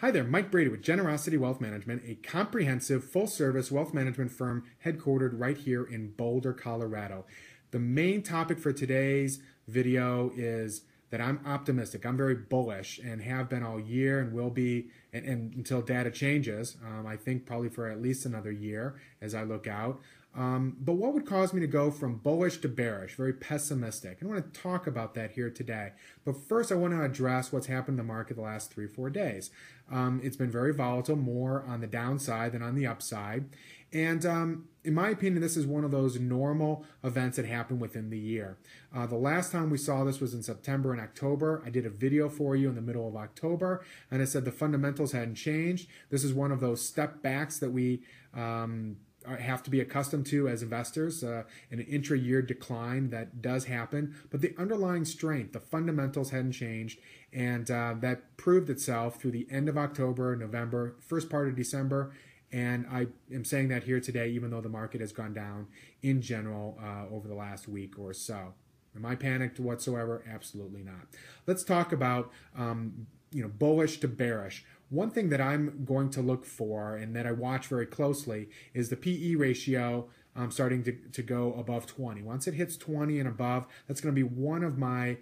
Hi there, Mike Brady with Generosity Wealth Management, a comprehensive, full-service wealth management firm headquartered right here in Boulder, Colorado. The main topic for today's video is that I'm optimistic. I'm very bullish and have been all year and will be and until data changes. I think probably for at least another year as I look out. But what would cause me to go from bullish to bearish, very pessimistic? And I want to talk about that here today. But first, I want to address what's happened in the market the last 3 or 4 days. It's been very volatile, more on the downside than on the upside. And in my opinion, this is one of those normal events that happen within the year. The last time we saw this was in September and October. I did a video for you in the middle of October, and I said the fundamentals hadn't changed. This is one of those step backs that we have to be accustomed to as investors, an intra-year decline that does happen, but the underlying strength, the fundamentals hadn't changed, and that proved itself through the end of October, November, first part of December, and I am saying that here today, even though the market has gone down in general over the last week or so. Am I panicked whatsoever? Absolutely not. Let's talk about bullish to bearish. One thing that I'm going to look for and that I watch very closely is the PE ratio starting to go above 20. Once it hits 20 and above, that's going to be one of my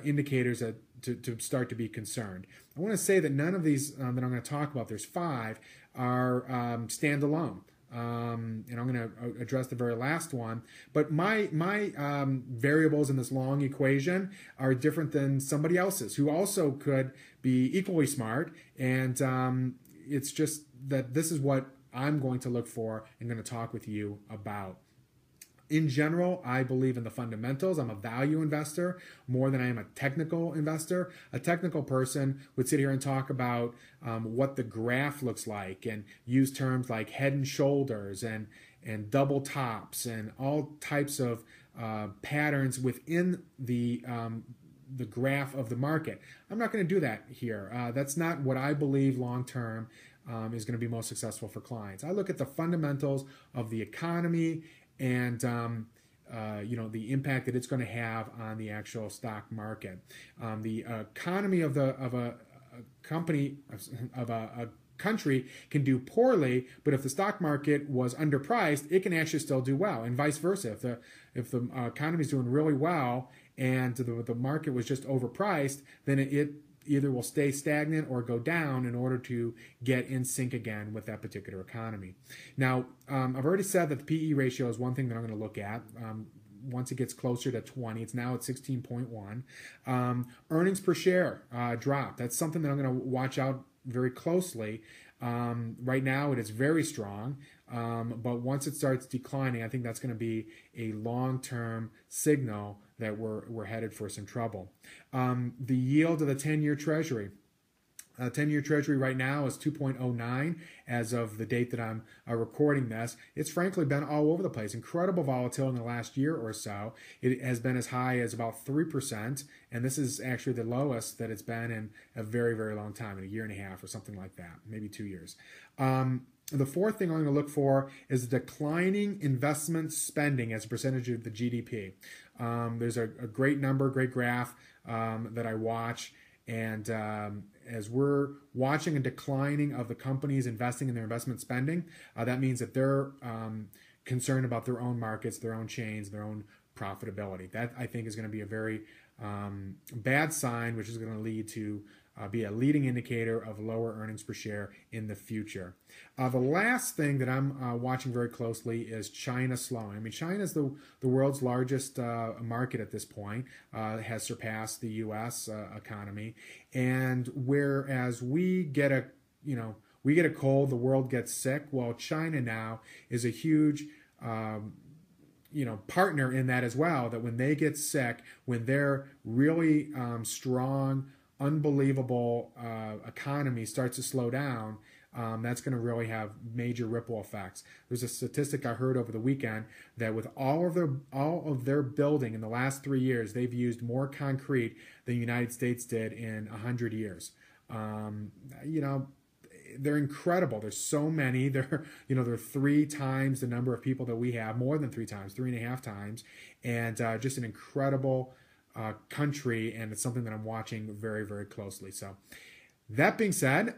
indicators to start to be concerned. I want to say that none of these that I'm going to talk about, there's 5, are standalone. And I'm going to address the very last one. But my variables in this long equation are different than somebody else's who also could be equally smart. And it's just that this is what I'm going to look for and going to talk with you about. In general, I believe in the fundamentals. I'm a value investor more than I am a technical investor. A technical person would sit here and talk about what the graph looks like and use terms like head and shoulders and double tops and all types of patterns within the graph of the market. I'm not going to do that here. That's not what I believe long term is going to be most successful for clients. I look at the fundamentals of the economy and the impact that it's going to have on the actual stock market. The economy of a company of a country can do poorly, but if the stock market was underpriced, it can actually still do well, and vice versa. If the economy is doing really well and the market was just overpriced, then it either will stay stagnant or go down in order to get in sync again with that particular economy. Now, I've already said that the PE ratio is one thing that I'm going to look at. Once it gets closer to 20, it's now at 16.1. Earnings per share drop. That's something that I'm going to watch out very closely. Right now, it is very strong, but once it starts declining, I think that's going to be a long-term signal that we're headed for some trouble. The yield of the 10-year Treasury. 10-year Treasury right now is 2.09 as of the date that I'm recording this. It's frankly been all over the place. Incredible volatility in the last year or so. It has been as high as about 3%, and this is actually the lowest that it's been in a very, very long time, in a year and a half or something like that, maybe 2 years. The fourth thing I'm going to look for is declining investment spending as a percentage of the GDP. There's a great number, great graph that I watch. And as we're watching a declining of the companies investing in their investment spending, that means that they're concerned about their own markets, their own chains, their own profitability. That, I think, is going to be a very bad sign, which is going to lead to be a leading indicator of lower earnings per share in the future. The last thing that I'm watching very closely is China slowing. I mean, China is the world's largest market at this point, has surpassed the U.S. Economy, and whereas we get a cold, the world gets sick. Well, China now is a huge partner in that as well, that when they get sick, when they're really strong, unbelievable economy starts to slow down, that's going to really have major ripple effects. There's a statistic I heard over the weekend that with all of their building in the last 3 years, they've used more concrete than the United States did in 100 years. They're incredible. There's so many. They're 3 times the number of people that we have, more than 3 times, 3.5 times, and just an incredible country, and it's something that I'm watching very, very closely. So That being said,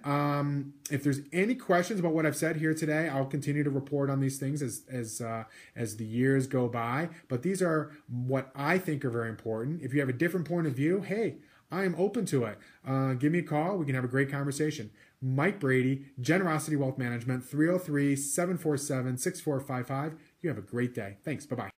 if there's any questions about what I've said here today, I'll continue to report on these things as the years go by. But these are what I think are very important. If you have a different point of view, hey, I am open to it. Give me a call. We can have a great conversation. Mike Brady, Generosity Wealth Management, 303-747-6455. You have a great day. Thanks. Bye-bye.